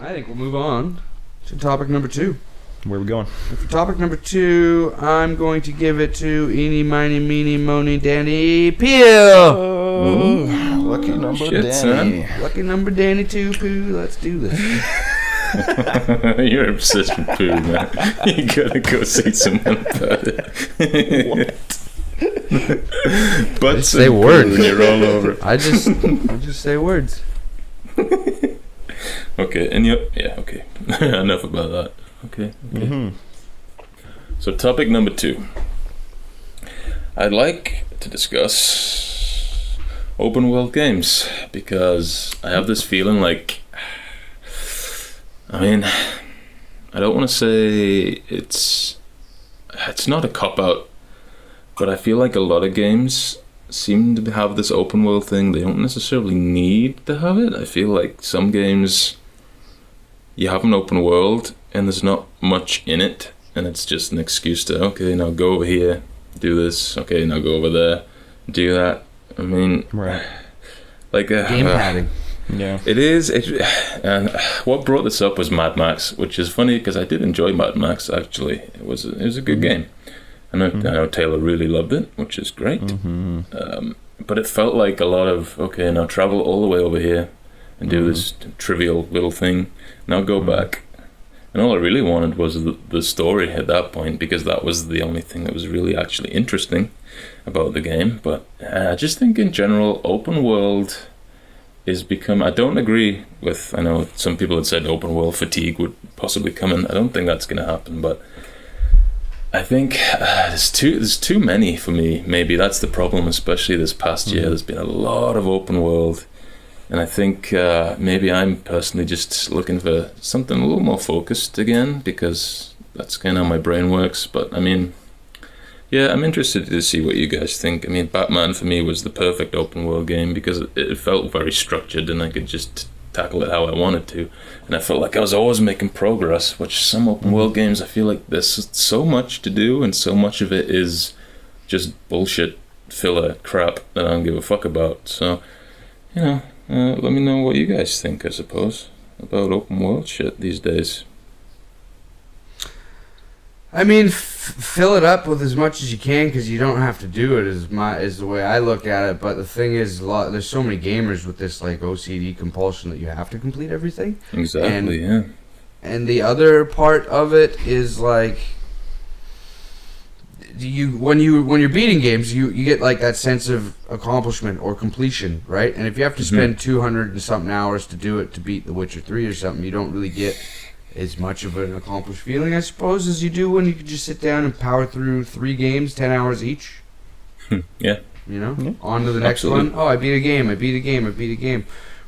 I think we'll move on to topic number 2. Where are we going? For topic number 2, I'm going to give it to Eeny, Miny, Meeny, Mony, Danny, Peel. Oh, lucky number Danny. Son. Lucky number Danny 2, Poo. Let's do this. You're obsessed with poo, man. You gotta go see someone about it. But just say words. You're all over. I just say words. Okay, and okay. Enough about that. Okay. Mm-hmm. So topic number 2. I'd like to discuss open world games because I have this feeling like, I mean, I don't want to say it's not a cop-out, but I feel like a lot of games seem to have this open world thing. They don't necessarily need to have it. I feel like some games, you have an open world and there's not much in it, and it's just an excuse to, okay, now go over here, do this, okay, now go over there, do that. I mean, right. Like game padding. Yeah, it is. And what brought this up was Mad Max, which is funny because I did enjoy Mad Max. Actually, it was a good game. I know Taylor really loved it, which is great. Mm-hmm. But it felt like a lot of, okay, now travel all the way over here and do this trivial little thing. Now go back. And all I really wanted was the story at that point, because that was the only thing that was really actually interesting about the game. But I just think in general, open world is become... I don't agree with... I know some people had said open world fatigue would possibly come in. I don't think that's going to happen, but I think there's too many for me. Maybe that's the problem, especially this past year. There's been a lot of open world. And I think maybe I'm personally just looking for something a little more focused again, because that's kind of how my brain works. But I mean, yeah, I'm interested to see what you guys think. I mean, Batman for me was the perfect open world game because it felt very structured and I could just tackle it how I wanted to. And I felt like I was always making progress, which some open world games, I feel like there's so much to do and so much of it is just bullshit filler crap that I don't give a fuck about. So, you know, let me know what you guys think, I suppose, about open world shit these days. I mean, fill it up with as much as you can, because you don't have to do it, is the way I look at it. But the thing is, there's so many gamers with this like OCD compulsion that you have to complete everything. Exactly, yeah. And the other part of it is like, when you're beating games, you get like that sense of accomplishment or completion, right? And if you have to spend 200 and something hours to do it, to beat The Witcher 3 or something, you don't really get as much of an accomplished feeling, I suppose, as you do when you can just sit down and power through 3 games, 10 hours each. Yeah. You know? On to the next one. Oh, I beat a game,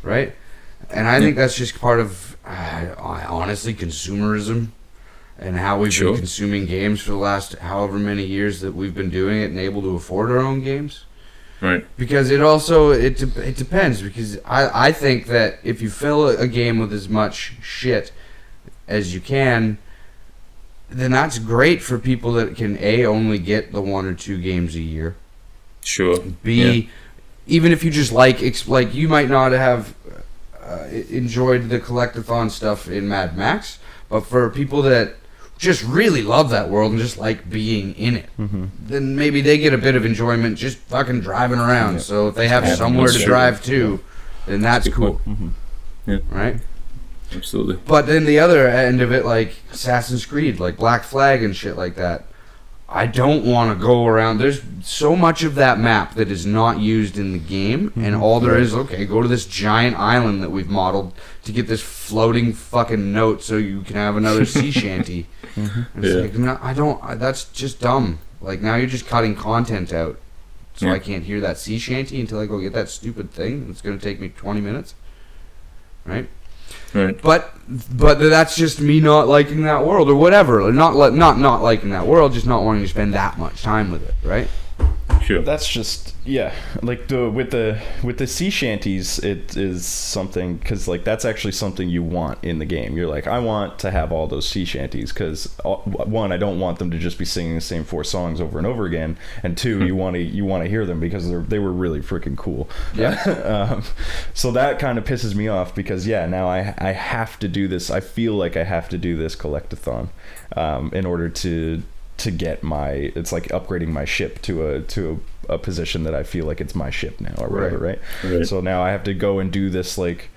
right? And I think that's just part of, honestly, consumerism. And how we've been consuming games for the last however many years that we've been doing it and able to afford our own games. Right. Because it also, it depends. Because I think that if you fill a game with as much shit as you can, then that's great for people that can only get the 1 or 2 games a year. Sure. Even if you just like you might not have enjoyed the collectathon stuff in Mad Max, but for people that just really love that world and just like being in it, then maybe they get a bit of enjoyment just fucking driving around. Yeah. So if they have somewhere to drive to, then that's cool. Yeah. Right? Absolutely. But then the other end of it, like Assassin's Creed, like Black Flag and shit like that, I don't want to go around. There's so much of that map that is not used in the game, and all there is, go to this giant island that we've modeled to get this floating fucking note so you can have another sea shanty. It's like, no, I don't. That's just dumb. Like, now you're just cutting content out, so I can't hear that sea shanty until I go get that stupid thing. It's going to take me 20 minutes, right? Right. But that's just me not liking that world or whatever. Not liking that world, just not wanting to spend that much time with it, right? Sure. That's just like with the sea shanties, it is something because like that's actually something you want in the game. You're like, I want to have all those sea shanties because one, I don't want them to just be singing the same 4 songs over and over again, and two, you want to hear them because they were really freaking cool. Yeah. So that kind of pisses me off because now I have to do this. I feel like I have to do this collectathon in order to get it's like upgrading my ship to a position that I feel like it's my ship now or whatever, right? So now I have to go and do this, like,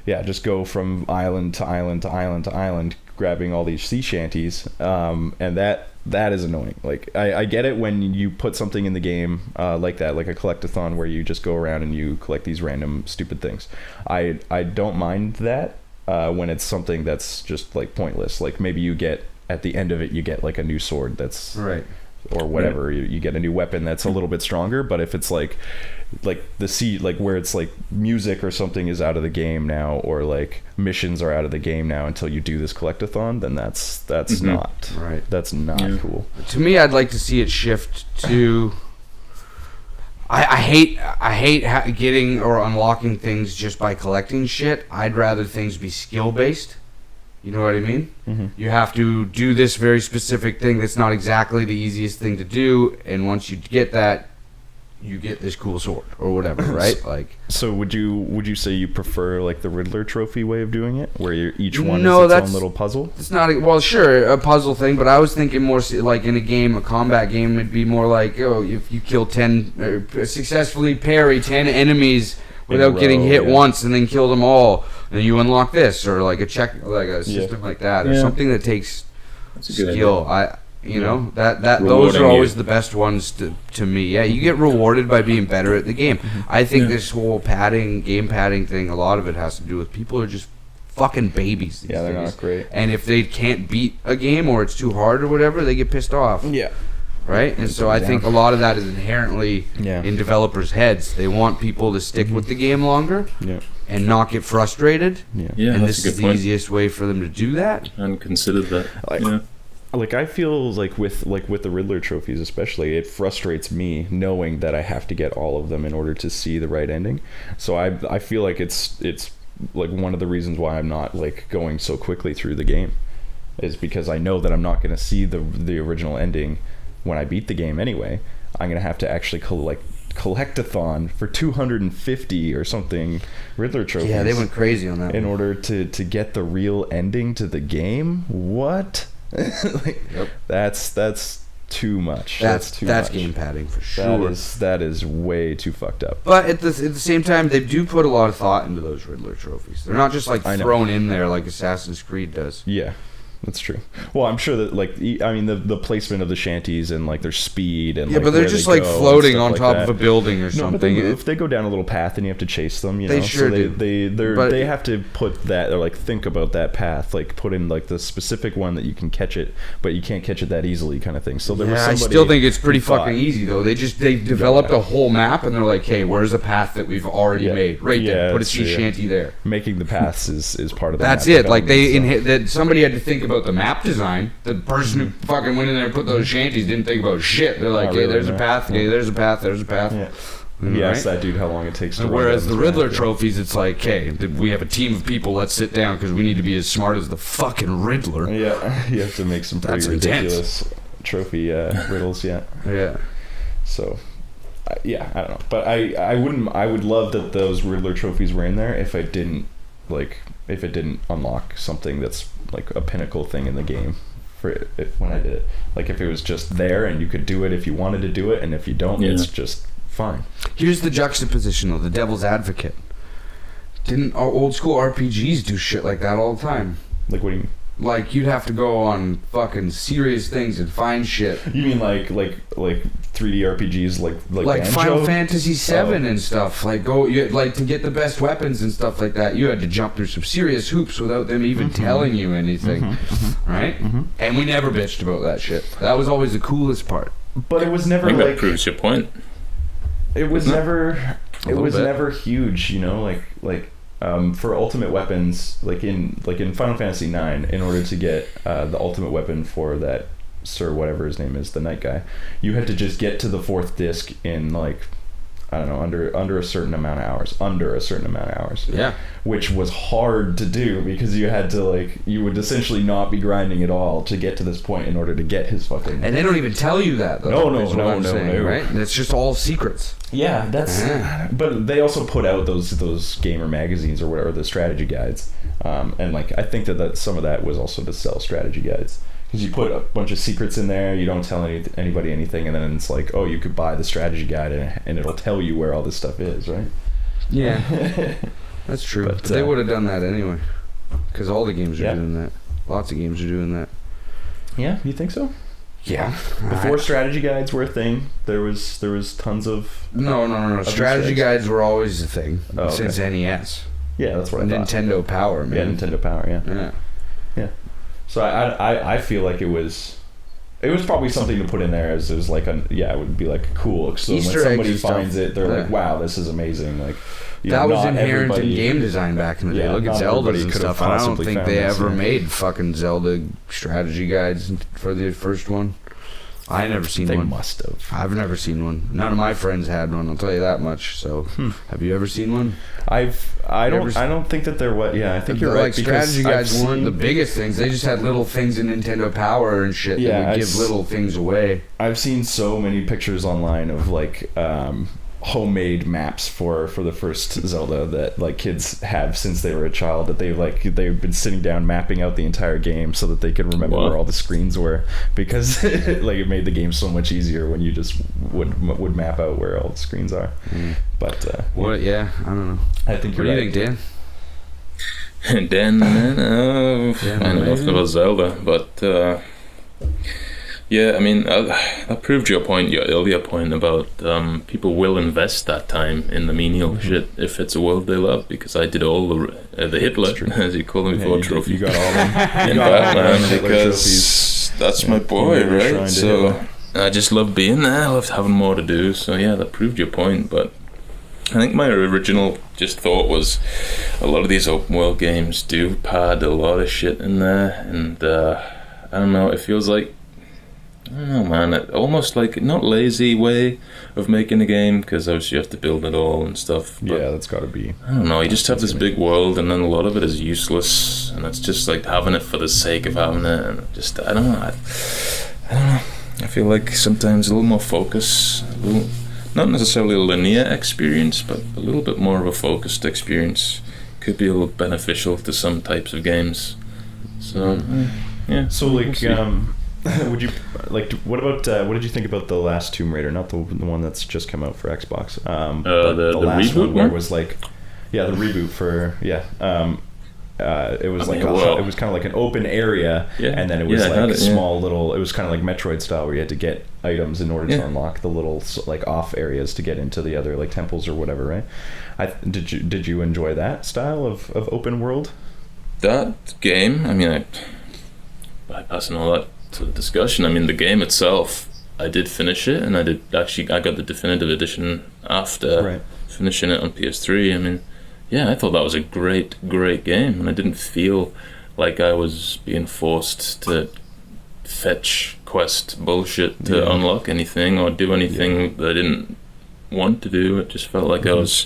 just go from island to island to island to island, grabbing all these sea shanties, and that is annoying. Like, I get it when you put something in the game like that, like a collectathon where you just go around and you collect these random stupid things. I don't mind that when it's something that's just like pointless. Like maybe you get at the end of it, you get like a new sword that's right, or whatever. You get a new weapon that's a little bit stronger. But if it's like the sea, like where it's like music or something is out of the game now, or like missions are out of the game now until you do this collectathon, then that's not right. That's not cool. To me, I'd like to see it shift to. I hate getting or unlocking things just by collecting shit. I'd rather things be skill based. You know what I mean? Mm-hmm. You have to do this very specific thing that's not exactly the easiest thing to do, and once you get that, you get this cool sword or whatever, right? Like. So would you say you prefer like the Riddler trophy way of doing it, where each one is its own little puzzle? It's not sure, a puzzle thing, but I was thinking more like in a combat game, it'd be more like, if you kill 10 or successfully parry 10 enemies without getting hit once and then kill them all, and you unlock this, or like a system like that, or something that takes skill. Those are always the best ones to me. Yeah, you get rewarded by being better at the game. I think this whole game padding thing, a lot of it has to do with people are just fucking babies these days. They're not great. And if they can't beat a game or it's too hard or whatever, they get pissed off. Yeah. Right? And so I think a lot of that is inherently in developers' heads. They want people to stick with the game longer and not get frustrated. Yeah, and this is the easiest way for them to do that. And consider that. Like I feel like with the Riddler trophies especially, it frustrates me knowing that I have to get all of them in order to see the right ending. So I feel like it's like one of the reasons why I'm not like going so quickly through the game is because I know that I'm not going to see the original ending when I beat the game anyway. I'm going to have to actually collectathon for 250 or something Riddler trophies. Yeah, they went crazy on that in order to get the real ending to the game. What? That's too much. That's much. Game padding for sure. That is way too fucked up. But at the same time, they do put a lot of thought into those Riddler trophies. They're not just like thrown in there like Assassin's Creed does. Yeah. That's true. Well, I'm sure that the placement of the shanties and like their speed and but they're just like floating on top of a building or something. If they go down a little path and you have to chase them, they sure do. They have to put that, or like think about that path, like put in like the specific one that you can catch it, but you can't catch it that easily, kind of thing. So I still think it's pretty fucking easy though. They developed a whole map and they're like, hey, where's a path that we've already made? Right there, put a sea shanty there. Making the paths is part of that's it. Like somebody had to think about the map design. The person who fucking went in there and put those shanties didn't think about shit. They're like, there's a path. Okay, there's a path. There's a path. Yeah. He asked that dude how long it takes to run. Whereas the Riddler trophies, it's like, hey, we have a team of people. Let's sit down because we need to be as smart as the fucking Riddler. Yeah, you have to make some pretty ridiculous trophy riddles. Yeah. So. I don't know, but I would love that those Riddler trophies were in there if it didn't unlock something that's like a pinnacle thing in the game for it when I did it. Like if it was just there and you could do it if you wanted to do it, and if you don't, it's just fine. Here's the juxtaposition though, the devil's advocate. Didn't our old school RPGs do shit like that all the time? Like what do you mean? Like you'd have to go on fucking serious things and find shit. You mean like 3D RPGs like Banjo? Final Fantasy VII and stuff. Like to get the best weapons and stuff like that, you had to jump through some serious hoops without them even telling you anything, right? And we never bitched about that shit. That was always the coolest part. But it was never I think that proves your point. It was never. It was never huge, you know, like. For ultimate weapons, like in Final Fantasy IX, in order to get the ultimate weapon for that Sir whatever his name is, the night guy, you had to just get to the 4th disc in like, I don't know, under a certain amount of hours. Yeah. Which was hard to do because you had to like, you would essentially not be grinding at all to get to this point in order to get his fucking. And they don't even tell you that, though. No. Right? It's just all secrets. Yeah, that's. But they also put out those gamer magazines or whatever, the strategy guides, and like I think that some of that was also to sell strategy guides. Because you put a bunch of secrets in there, you don't tell anybody anything, and then it's like, oh, you could buy the strategy guide, and it'll tell you where all this stuff is, right? Yeah, that's true. But they would have done that anyway, because all the games are doing that. Lots of games are doing that. Yeah, you think so? Yeah. Before strategy guides were a thing, there was tons of. No. Strategy guides were always a thing since NES. Yeah, that's what I thought. Nintendo Power, man. Yeah, Nintendo Power. Yeah. So I feel like it was probably something to put in there as like it would be like cool. So Easter when somebody eggs finds it, they're like, wow, this is amazing. Like that was inherent in game design back in the day. Look at Zeldas and stuff. I don't think they ever made fucking Zelda strategy guides for the first one. I never seen one. They must have. I've never seen one. None of my friends had one. I'll tell you that much. So, have you ever seen one? I don't think that there was. Yeah, I think you're right. Like strategy guides weren't the biggest things. They just had little things in Nintendo Power and shit that would give little things away. I've seen so many pictures online of like homemade maps for the first Zelda that like kids have since they were a child, that they've been sitting down mapping out the entire game so that they could remember where all the screens were, because like it made the game so much easier when you just would map out where all the screens are. But I don't know. I think what you're do you think, Dan? Dan, I know nothing about Zelda, but yeah, I mean, that proved your earlier point about people will invest that time in the menial shit if it's a world they love, because I did all the Hitler, as you call them before, trophies. You got all them. In Batman, because that's my boy, right? So I just love being there, I loved having more to do, so yeah, that proved your point. But I think my original just thought was a lot of these open world games do pad a lot of shit in there, and I don't know, it feels like, I don't know, man, almost like not lazy way of making a game, because obviously you have to build it all and stuff. Yeah, that's got to be. I don't know, you just have this big world, and then a lot of it is useless, and it's just like having it for the sake of having it, and just, I don't know, I don't know. I feel like sometimes a little more focus, not necessarily a linear experience, but a little bit more of a focused experience could be a little beneficial to some types of games. So, yeah. So, like, would you like? What about? What did you think about the last Tomb Raider? Not the one that's just come out for Xbox. But the last reboot one where it was like, the reboot for it was like it was kind of like an open area, and then it was like small little. It was kind of like Metroid style, where you had to get items in order to unlock the little like off areas to get into the other like temples or whatever, right? Did you enjoy that style of open world? That game, I mean, bypassing all that to the discussion, I mean, the game itself, I did finish it, and I got the definitive edition after finishing it on PS3. I mean, I thought that was a great game, and I didn't feel like I was being forced to fetch quest bullshit to unlock anything or do anything that I didn't want to do. It just felt like I was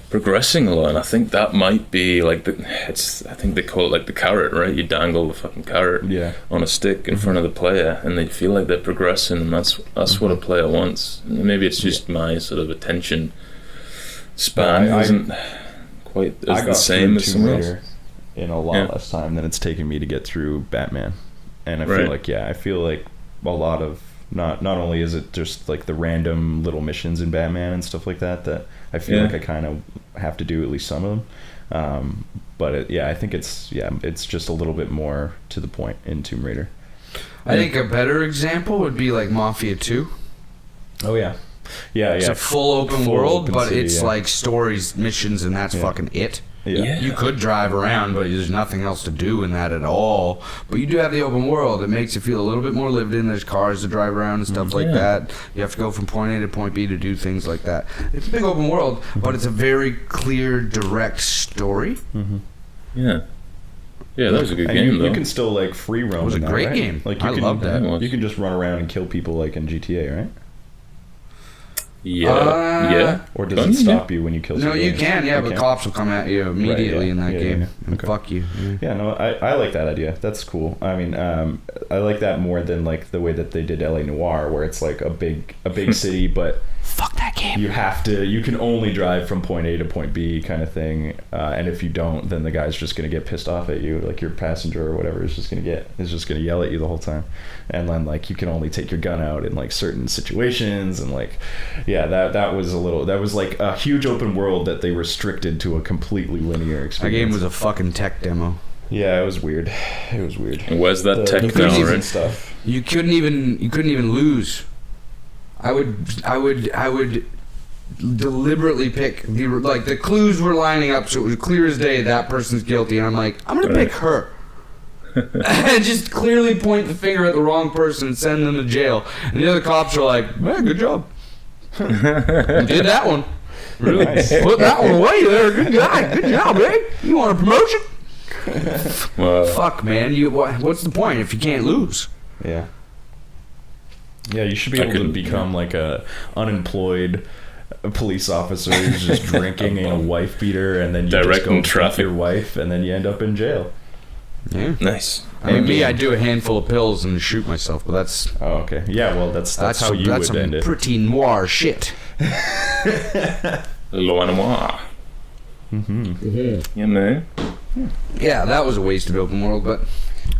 progressing a lot, and I think that might be like I think they call it like the carrot, right? You dangle the fucking carrot on a stick in front of the player, and they feel like they're progressing, and that's what a player wants. Maybe it's just my sort of attention span isn't quite as the same as someone else. In a lot less time than it's taken me to get through Batman, and I feel like a lot of not only is it just like the random little missions in Batman and stuff like that I feel like I kind of have to do at least some of them, but I think it's just a little bit more to the point in Tomb Raider. I think a better example would be like Mafia 2. Oh yeah. It's a full open world, but it's like stories, missions, and that's fucking it. You could drive around, but there's nothing else to do in that at all. But you do have the open world. It makes you feel a little bit more lived in. There's cars to drive around and stuff like that. You have to go from point A to point B to do things like that. It's a big open world, but it's a very clear, direct story. Yeah, Yeah, that was a good And game, you though. can still like free roam. It was a in that, great right? game. Like I loved that. You can just run around and kill people like in GTA, right? Yeah. Or does it stop you when you kill? No, you civilians? can. Yeah, but can? cops will come at you immediately yeah. in that Yeah, game yeah. and Okay. fuck you. Yeah. Yeah, no, I like that idea. That's cool. I mean, I like that more than like the way that they did LA Noire, where it's like a big city, but Fuck that game. you can only drive from point A to point B kind of thing, and if you don't, then the guy's just gonna get pissed off at you, like your passenger or whatever is just gonna yell at you the whole time, and then like you can only take your gun out in like certain situations, and like, yeah, that was like a huge open world that they restricted to a completely linear experience. That game was a fucking tech demo. Yeah, it was weird. It was weird. And where's that tech the now, physics right? and stuff. You couldn't even lose. I would deliberately pick the clues were lining up so it was clear as day that person's guilty, and I'm like, I'm gonna pick her. And just clearly point the finger at the wrong person and send them to jail. And the other cops are like, man, good job. You did that one. Really? Nice. Put that one away there. Good guy. Good job, babe. You want a promotion? Well, Fuck, man. What's the point if you can't lose? Yeah. Yeah, you should be able to become like a unemployed police officer who's just drinking in a wife beater, and then you Directing just go traffic. fuck your wife, and then you end up in jail. Yeah. nice. I mean, me, I do a handful of pills and shoot myself, but that's Oh, okay. Yeah, well, that's how you that's would end some it. pretty noir shit. Loin noir. Mm-hmm. Yeah, man. Yeah, that was a waste of open world, but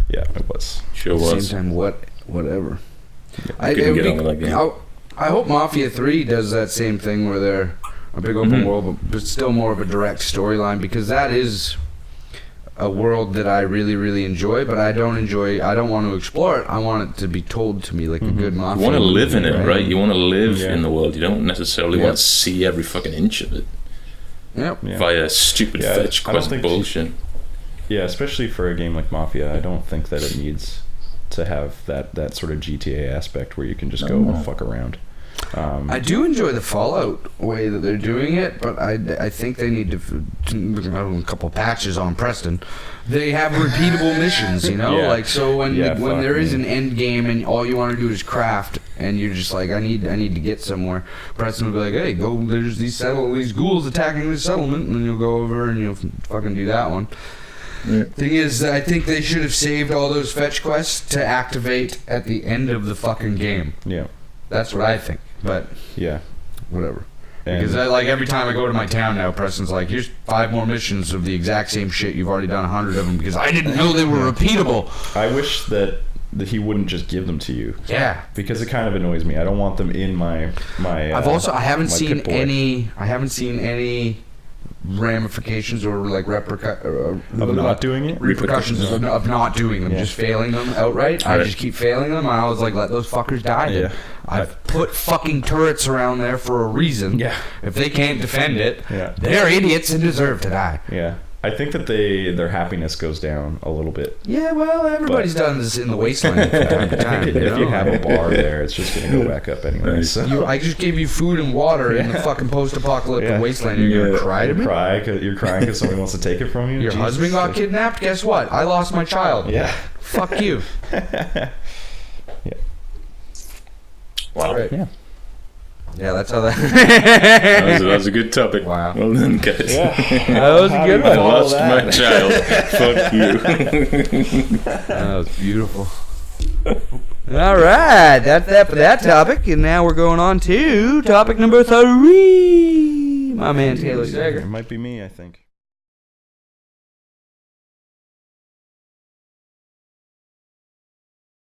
Yeah, it was. Sure at the was. same time, whatever. I couldn't get on with that game. I hope Mafia 3 does that same thing where they're a big open world, but still more of a direct storyline, because that is a world that I really, really enjoy, but I don't want to explore it. I want it to be told to me like a good Mafia. You want to live in it, movie, right? You want to live Yeah. in the world. You don't necessarily Yeah. want to see every fucking inch of it Yep. Yeah. via stupid Yeah, fetch I don't quest think- bullshit. Yeah, especially for a game like Mafia, I don't think that it needs to have that sort of GTA aspect where you can just go and fuck around. I do enjoy the Fallout way that they're doing it, but I think they need a couple patches on Preston. They have repeatable missions, you know, Yeah. like so when fuck there is me. an end game and all you want to do is craft, and you're just like, I need to get somewhere. Preston will be like, hey, go. There's these ghouls attacking this settlement, and then you'll go over and you'll fucking do that one. Yeah. Thing is, I think they should have saved all those fetch quests to activate at the end of the fucking game. Yeah, That's what I think, but yeah. whatever. And Because like every time I go to my town now, Preston's like, here's 5 more missions of the exact same shit. You've already done 100 of them because I didn't know they were repeatable. I wish that he wouldn't just give them to you, Yeah. because it kind of annoys me. I don't want them in my. I haven't my seen pit boy. any ramifications or like of not doing it. repercussions of not doing them, Yeah. just failing them outright. I Right. just keep failing them. I was like, let those fuckers die. then. Yeah. I've put fucking turrets around there for a reason. Yeah. If they can't defend it, Yeah. they're idiots and deserve to die. Yeah, I think that their happiness goes down a little bit. Yeah, well, everybody's done this in the wasteland from time to time. If you have a bar there, it's just gonna go back up anyway. Right. So. I just gave you food and water in the fucking post-apocalyptic Yeah. wasteland. You're gonna cry to me? You're crying because somebody wants to take it from you. Your Jesus. husband got kidnapped? Guess what? I lost my child. Yeah. Fuck you. Wow. Right. Yeah. Yeah, that's how that. That was a good topic. Wow. Well done, guys. That was a good I one. lost my child. Fuck you. That was beautiful. All right, that's that for that topic, and now we're going on to topic number 3. My man Taylor It Sager. might be me, I think.